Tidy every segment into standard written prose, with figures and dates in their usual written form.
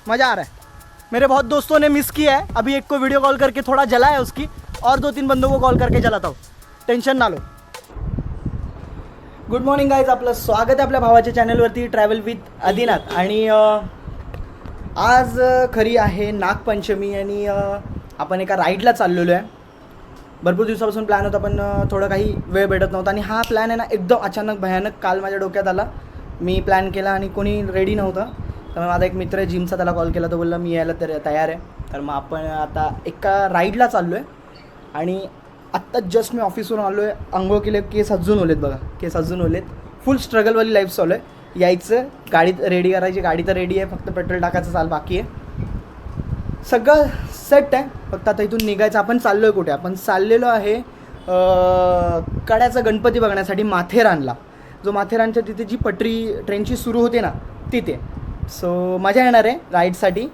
मज़ा आ रहा है। मेरे बहुत दोस्तों ने मिस किया है, अभी एक को वीडियो कॉल करके थोड़ा जला है उसकी, और 2-3 बंदों को कॉल करके जलाता हूँ, टेन्शन ना लो। गुड मॉर्निंग गाईज, आपलं स्वागत आहे आपल्या भावाच्या चॅनलवरती ट्रॅव्हल विथ आदिनाथ. आणि आज खरी आहे नागपंचमी आणि आपण एका राईडला चाललेलो आहे. भरपूर दिवसापासून प्लॅन होता, पण थोडं काही वेळ भेटत नव्हता. आणि हा प्लॅन आहे ना एकदम अचानक भयानक काल माझ्या डोक्यात आला. मी प्लॅन केला आणि कोणी रेडी नव्हतं, तर माझा एक मित्र आहे जिमचा, त्याला कॉल केला. तो बोलला मी यायला तयार आहे. तर मग आपण आता एका राईडला चाललो आहे. आणि आत्ता जस्ट मी ऑफिसवरून आलो आहे, अंघोळ केले, केस अजून ओलेत बघा, केस अजून ओलेत. फुल स्ट्रगलवाली लाईफ चालू आहे. यायचं, गाडीत रेडी करायची, गाडी तर रेडी आहे, फक्त पेट्रोल टाकायचं चाल बाकी आहे. सगळं सेट आहे, फक्त आता इथून निघायचं. आपण चाललो आहे कुठे? आपण चाललेलो आहे कड्याचा गणपती बघण्यासाठी माथेरानला. जो माथेरानच्या तिथे जी पटरी ट्रेनची सुरू होते ना तिथे. सो मजा येणार आहे राईडसाठी.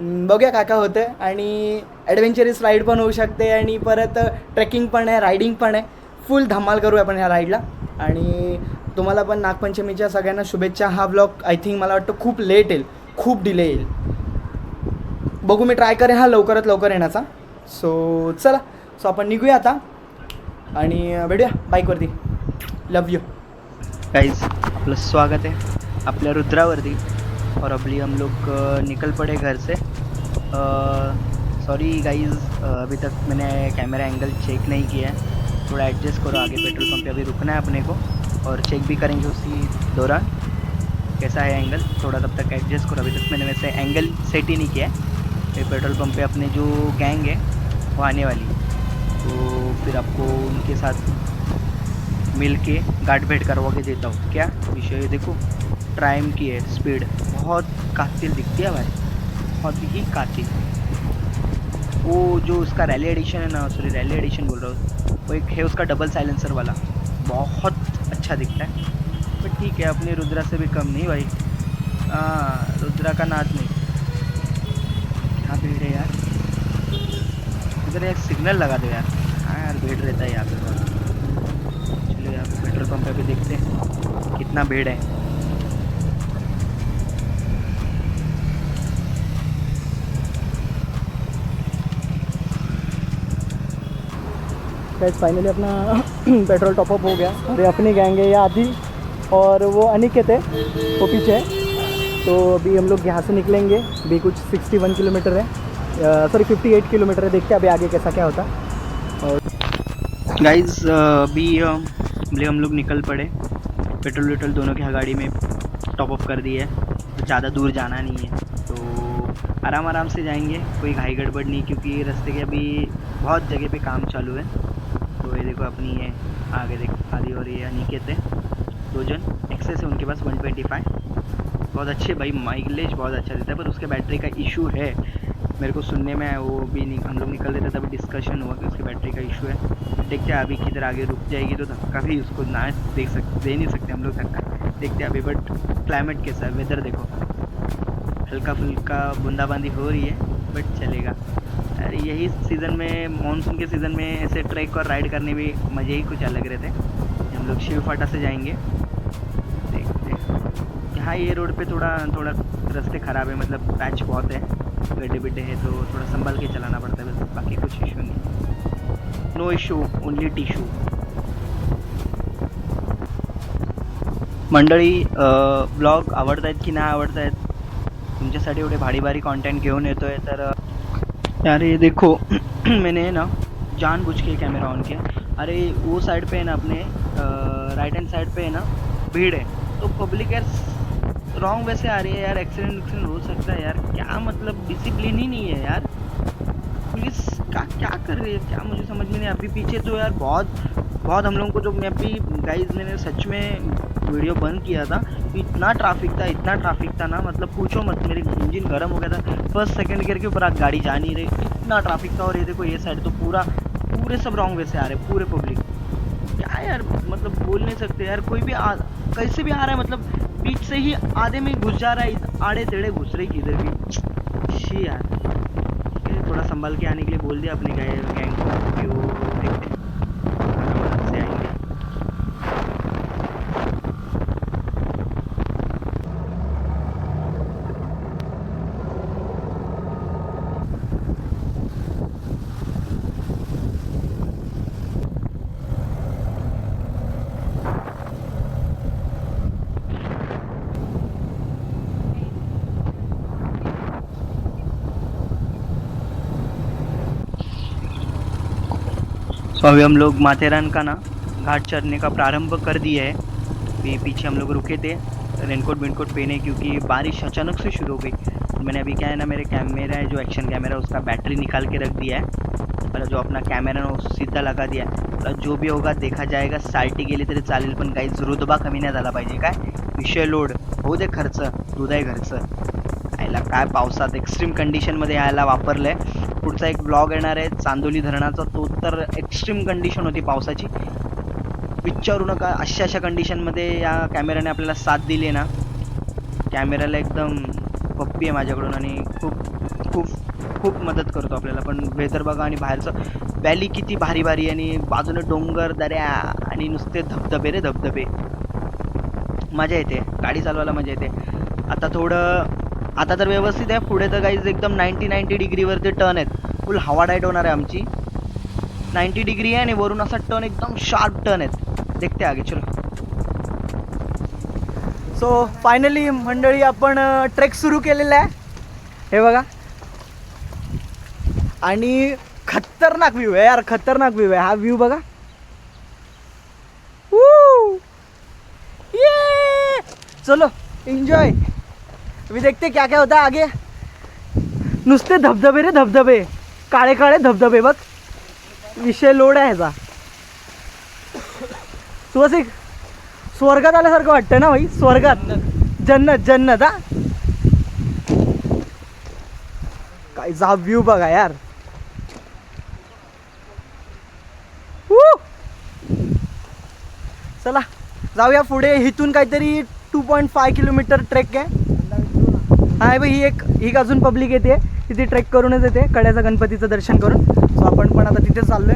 बघूया काय काय होतं. आणि ॲडव्हेंचरस राईड पण होऊ शकते आणि परत ट्रेकिंग पण आहे, रायडिंग पण आहे. फुल धमाल करू आपण ह्या राईडला. आणि तुम्हाला पण नागपंचमीच्या सगळ्यांना शुभेच्छा. हा ब्लॉग आय थिंक मला वाटतं खूप लेट येईल, खूप डिले येईल. बघू, मी ट्राय करेन हा लवकरात लवकर येण्याचा. सो चला, सो आपण निघूया आता आणि भेटूया बाईकवरती. लव यू गाइस, आपलं स्वागत है अपने रुद्रावरती. और अभी हम लोग निकल पड़े घर से. सॉरी गाइस, अभी तक मैंने कैमरा एंगल चेक नहीं किया है, थोड़ा एडजस्ट करो. आगे पेट्रोल पंप पे अभी रुकना है अपने को और चेक भी करेंगे उसी दौरान कैसा है एंगल. थोड़ा तब तक एडजस्ट करो. अभी तक मैंने वैसे एंगल सेट ही नहीं किया है. पेट्रोल पंप पे अपने जो गैंग है वो आने वाली, तो फिर आपको उनके साथ मिल के गार्ड भेंट करवा के देता हूँ. क्या विषय देखो, ट्राइम की है स्पीड, बहुत कातिल दिखती है भाई, बहुत ही कातिल. वो जो उसका रैली एडिशन है ना, सॉरी रैली एडिशन बोल रहा हूँ, वो एक है उसका डबल साइलेंसर वाला, बहुत अच्छा दिखता है. बट ठीक है, अपनी रुद्रा से भी कम नहीं भाई. हाँ, रुद्रा का नाच नहीं. क्या भीड़ है यार, इधर एक सिग्नल लगा दो यार. हाँ यार, भीड़ रहता है यहाँ पे. चलो यार, पेट्रोल पंप पे भी देखते हैं कितना भीड़ है. गाइस, फाइनली अपना पेट्रोल टॉपअप हो गया. और ये अपनी गैंग है, ये आधी और वो अनिकेत है वो पीछे है. तो अभी हम लोग यहाँ से निकलेंगे. अभी कुछ 61 किलोमीटर है, सॉरी 58 किलोमीटर है. देखते हैं अभी आगे कैसा क्या होता. और गाइस, अभी हम लोग निकल पड़े. पेट्रोल वेट्रोल दोनों की गाड़ी में टॉपअप कर दिए है. तो ज़्यादा दूर जाना नहीं है, तो आराम आराम से जाएंगे, कोई घाई गड़बड़ नहीं, क्योंकि रास्ते के अभी बहुत जगह पे काम चालू है. तो ये देखो अपनी है आगे, देख आदि और ये अनिकेत है, दो जन. एक्सेस है उनके पास 125, बहुत अच्छे भाई, माइलेज बहुत अच्छा देता है. पर उसके बैटरी का इशू है, मेरे को सुनने में वो भी हम लोग निकल रहे थे तभी डिस्कशन हुआ कि उसके बैटरी का इशू है. देखते हैं अभी किधर आगे रुक जाएगी तो धक्का भी उसको ना दे नहीं सकते हम लोग धक्का. देखते हैं अभी. बट क्लाइमेट कैसा है, वेदर देखो, हल्का फुल्का बूंदाबांदी हो रही है, बट चलेगा. अरे यही सीज़न में, मानसून के सीज़न में ऐसे ट्रैक और राइड करने में मज़े ही कुछ अलग रहते हैं. हम लोग शिव फाटा से जाएंगे. देखते हैं. यहाँ ये रोड पे थोड़ा रास्ते ख़राब है, मतलब पैच बहुत है, गड्ढे बिड्ढे है, तो थोड़ा संभल के चलाना पड़ता है. बस बाकी कुछ इशू नहीं, नो इशू, ओनली टिशू. मंडळी, ब्लॉग आवडत आहेत की नाही आवडत आहेत, तुमच्यासाठी एवढे भारी भारी कंटेंट घेऊन येतो आहे. तर यार ये देखो मैंने है ना जानबूझ के कैमरा ऑन किया. अरे वो साइड पे है ना, अपने राइट हैंड साइड पे है ना भीड़ है, तो पब्लिक यार रॉन्ग वैसे आ रही है यार. एक्सीडेंट हो सकता है यार. क्या मतलब, डिसिप्लिन ही नहीं है यार. पुलिस का क्या कर रही है, क्या मुझे समझ में नहीं. अभी पीछे तो यार बहुत हम लोगों को, जो मैं अभी गाइज मैंने सच में वीडियो बंद किया था, इतना ट्रैफिक था ना, मतलब पूछो मत. मेरी इंजन गर्म हो गया था. फर्स्ट सेकंड गियर के ऊपर गाड़ी जा नहीं रही, इतना ट्रैफिक था. और ये देखो ये साइड तो पूरे सब रॉन्ग वे से आ रहे, पूरे पब्लिक. क्या यार, मतलब बोल नहीं सकते यार. कोई भी कैसे भी आ रहा है, मतलब बीच से ही आधे में घुस जा रहा है, आड़े टेढ़े घुस रही किधर भी. शी यार, थोड़ा संभाल के आने के लिए बोल दिया अपने गैंग को कि वो देखते से आएंगे. सो अभी हम लोग माथेरान का ना घाट चढ़ने का प्रारंभ कर दिया है। अभी पीछे हम लोग रुके थे रेनकोट वेनकोट पहने, क्योंकि बारिश अचानक से शुरू हो गई। मैंने अभी क्या है ना, मेरे कैमरा है जो एक्शन कैमरा है उसका बैटरी निकाल के रख दिया है, मतलब जो अपना कॅमेरा ना सीधा लगा दिया है। तर जो भी होगा देखा जाएगा, साल्टी गेली तरी चालेल, पण काही रुतबा कमी नाही झाला पाहिजे। काय विषय लोड होऊ दे, खर्च हृदय खर्च यायला काय पावसात एक्स्ट्रीम कंडिशनमध्ये यायला वापरलं आहे। पुढचा एक ब्लॉग येणार आहे चांदोली धरणाचा, तो तर एक्स्ट्रीम कंडिशन होती पावसाची, विचारू नका। अशा कंडिशनमध्ये या कॅमेऱ्याने आपल्याला साथ दिली आहे ना, कॅमेऱ्याला एकदम पप्पी आहे माझ्याकडून आणि खूप खूप खूप मदत करतो आपल्याला। पण वेदर बघा आणि बाहेरचं व्हॅली किती भारी भारी आणि बाजूने डोंगर दऱ्या आणि नुसते धबधबे रे धबधबे, मजा येते गाडी चालवायला, मजा येते। आता तर व्यवस्थित आहे, पुढे तर गाईज एकदम 90 डिग्रीवरती टर्न आहेत, फुल हवा डायट होणार आहे आमची। 90 डिग्री आहे आणि वरून असा टर्न एकदम शार्प टर्न आहेत, देखते आगे चलो। सो फायनली मंडळी आपण ट्रेक सुरू केलेला आहे, हे बघा, आणि खतरनाक व्ह्यू आहे यार, खतरनाक व्ह्यू आहे हा व्ह्यू बघा। ये चलो एंजॉय, अभी देखते क्या क्या होता है आगे। नुसते धबधबे रे धबधबे, काळे काळे धबधबे बघ, विषय लोड आहे ह्याचा। सुहासिक स्वर्गात आल्यासारखं वाटतं ना भाई, स्वर्गात, जन्नत जन्नत। हा काय जा व्ह्यू बघा यार। चला जाऊया पुढे, इथून काहीतरी 2.5 किलोमीटर ट्रेक आहे। हा भाई ही अजून पब्लिक येते, तिथे ट्रेक करूनच येते कड्याचा गणपतीचं दर्शन करून। सो आपण पण आता तिथे चाललोय,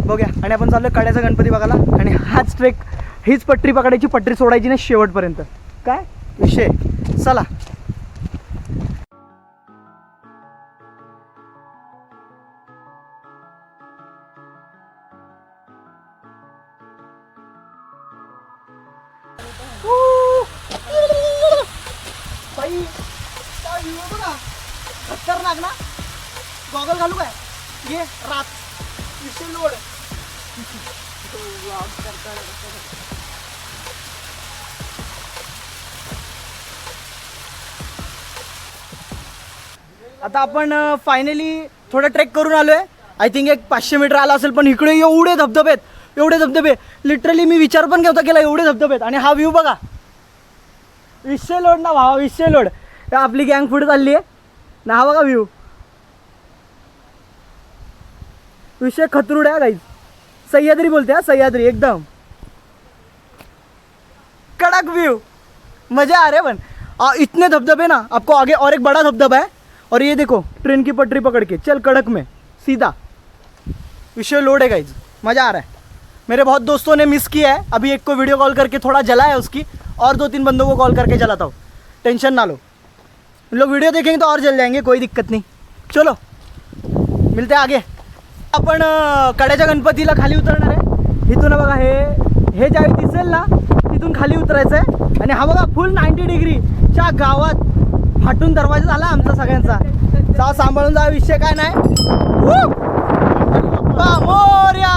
बघूया। आणि आपण चाललोय कड्याचा गणपती बघायला, आणि हाच ट्रेक, हीच पटरी पकडायची, पटरी सोडायची नाही शेवटपर्यंत, काय विषय। चला खतरनाक ना, गॉगल घालू काय, ये रात विषय लोड। आता आपण फायनली थोडं ट्रेक करून आलोय, आय थिंक एक 500 मीटर आला असेल, पण इकडे एवढे धबधबे आहेत, एवढे धबधबे, लिटरली मी विचार पण नव्हता केला एवढे धबधबे आहेत। आणि हा व्ह्यू बघा, विषय लोड ना भावा, विषय लोड। आपली गँग पुढे चालली आहे ना, हा बघा व्ह्यू, विषय खतरूड आहे गाइस, सह्याद्री बोलते हैं, सह्याद्री एकदम कड़क व्यू, मजा आ रहा है। पण इतने धबधबे ना, आपको आगे और एक बड़ा धबधबा है, और ये देखो ट्रेन की पटरी पकड़ के चल कड़क में सीधा, विषय लोड है गाइस, मज़ा आ रहा है। मेरे बहुत दोस्तों ने मिस किया है, अभी एक को वीडियो कॉल करके थोड़ा जला है उसकी, और 2-3 बंदों को कॉल करके जलाता हूँ, टेंशन ना लो, लोग वीडियो देखेंगे तो और जल जाएंगे, कोई दिक्कत नहीं। चलो मिलते हैं आगे। आपण कड्याच्या गणपतीला खाली उतरणार आहे, इथून बघा हे ज्यावेळी दिसेल ना तिथून खाली उतरायचं आहे। आणि हा बघा फुल 90 डिग्रीच्या गावात फाटून दरवाजा झाला आमचा सगळ्यांचा, जा सांभाळून जा, विषय काय नाही। मोरया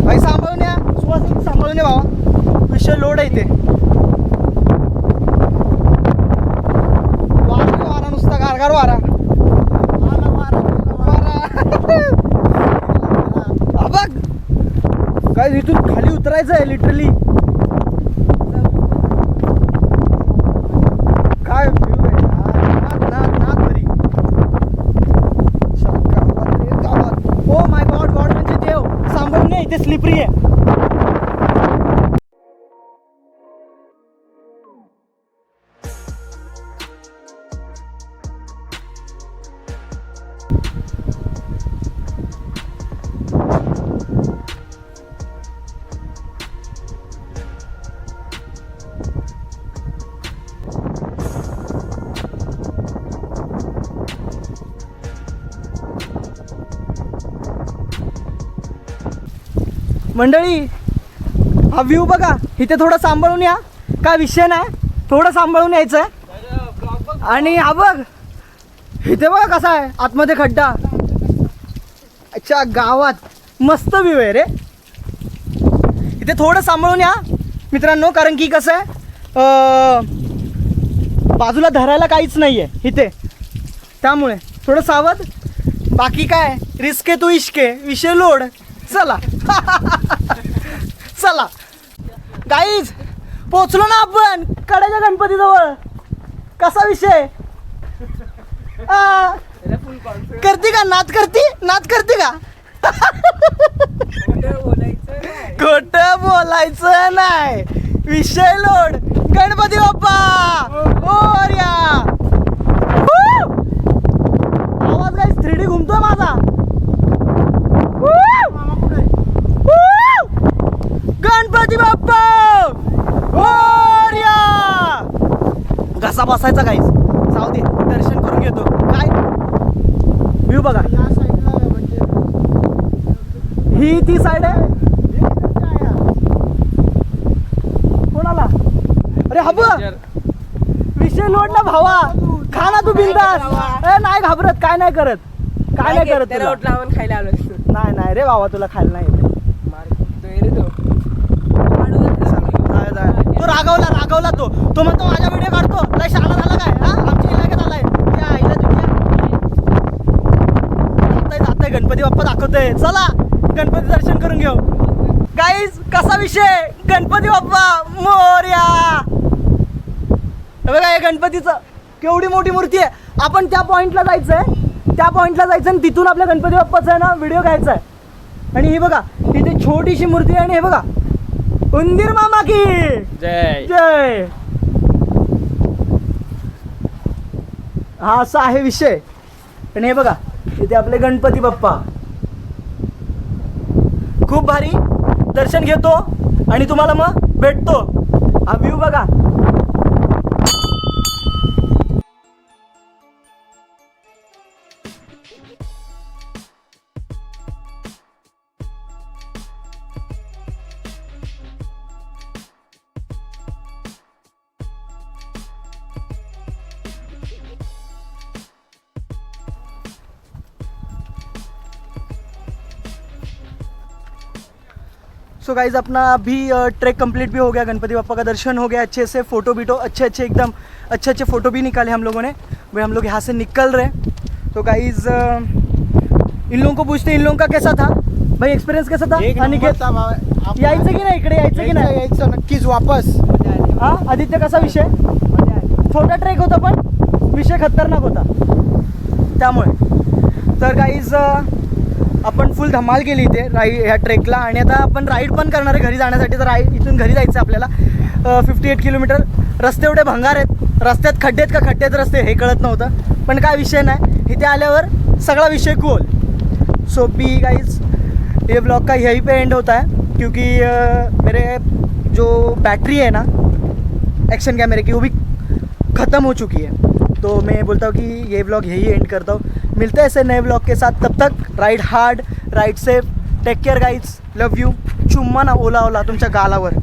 भाई, सांभाळून या, सुहासिक सांभाळून या भावा, विषय लोड आहे इथे, वारा नुसता गारगार वारा। बघ काय इथून खाली उतरायचं आहे लिटरली, काय व्ह्यू आहे, नाक भरी गावात। ओ माय गॉड, गॉड म्हणजे देव, सांभाळून नाही, इथे स्लिपरी आहे। मंडळी हा व्ह्यू बघा, इथे थोडं सांभाळून या, काय विषय नाही, थोडं सांभाळून यायचं आहे। आणि हा बघ इथे बघा कसा आहे आतमध्ये खड्डा, अच्छा गावात मस्त व्ह्यू आहे रे. इथे थोडं सांभाळून या मित्रांनो, कारण की कसं आहे बाजूला धरायला काहीच नाही आहे इथे, त्यामुळे थोडं सावध. बाकी काय रिस्क आहे तू इश्के विषय लोड. चला चला गाईज पोचलो ना आपण कड्याच्या गणपतीजवळ. कसा विषय करते का नाच करते का खोट बोलायचं नाही विषय लोड. गणपती बाप्पा मोरया. आवाज काय 3D घुमतोय माझा. गणपती बाप्पा मोरया. घसा बसायचा काहीच जाऊ दे, दर्शन करून घेतो. काय व्ह्यू बघा, ही ती साइड आहे. कोणाला अरे हब विषय लोड ना भावा. खा ना तू बिंदास. नाही घाबरत, काय नाही करत, काय नाही करत तुला. खायला आलो नाही रे बाबा, तुला खायला नाही येत. तो रागवला तो म्हणतो माझा व्हिडिओ काढतो. लय शहाणा झाला काय हा, आमच्या इलाक्यात आलाय. त्या आईला जातोय गणपती बाप्पा दाखवतोय. चला गणपती दर्शन करून घेऊ. गाईज कसा विषय गणपती बाप्पा मोरया. बघा हे गणपतीचं केवढी मोठी मूर्ती आहे. आपण त्या पॉइंटला जायचंय आणि तिथून आपल्या गणपती बाप्पाचा आहे ना व्हिडिओ घ्यायचा आहे. आणि ही बघा इथे छोटीशी मूर्ती आहे. आणि हे बघा उंदीर मामा की जय. जय. हा असा आहे विषय. आणि हे बघा इथे आपले गणपती बाप्पा. खूप भारी दर्शन घेतो आणि तुम्हाला मग भेटतो. हा व्ह्यू बघा. सो गाइज अपना अभी ट्रैक कंप्लीट भी हो गया. गणपति बप्पा का दर्शन हो गया अच्छे से. फ़ोटो बीटो अच्छे एकदम अच्छे फ़ोटो भी निकाले हम लोगों ने. भाई हम लोग यहाँ से निकल रहे. तो गाइज इन लोगों को पूछते इन लोगों का कैसा था भाई, एक्सपिरियंस कैसा था. अनिकेत यायचं की नाही इकडे, यायचं की नाही. यायचं नक्कीच वापस. हां आदित्य कसा विषय. छोटा ट्रेक होता पण विषय खतरनाक होता. त्यामुळे तर गाईज आपण फुल धमाल केली इथे ह्या ट्रेकला. आणि आता आपण राईड पण करणार आहे घरी जाण्यासाठी. तर इथून घरी जायचं आपल्याला 58 किलोमीटर. रस्ते एवढे भंगार आहेत, रस्त्यात खड्डेत का खड्डेत रस्ते हे कळत नव्हतं. पण काय विषय नाही, इथे आल्यावर सगळा विषय कूल. सो बी गाइज ये ब्लॉग का यहीं पे एंड होता है क्योंकि मेरे जो बैटरी है ना एक्शन कैमरे की वो भी ख़त्म हो चुकी है. तो मैं बोलता हूँ कि ये ब्लॉग यही एंड करता हूँ. मिलते हैं ऐसे नए ब्लॉग के साथ. तब तक ride hard, ride safe, take care guys. Love you. चुम्मा ना ओला तुमच्या गालावर.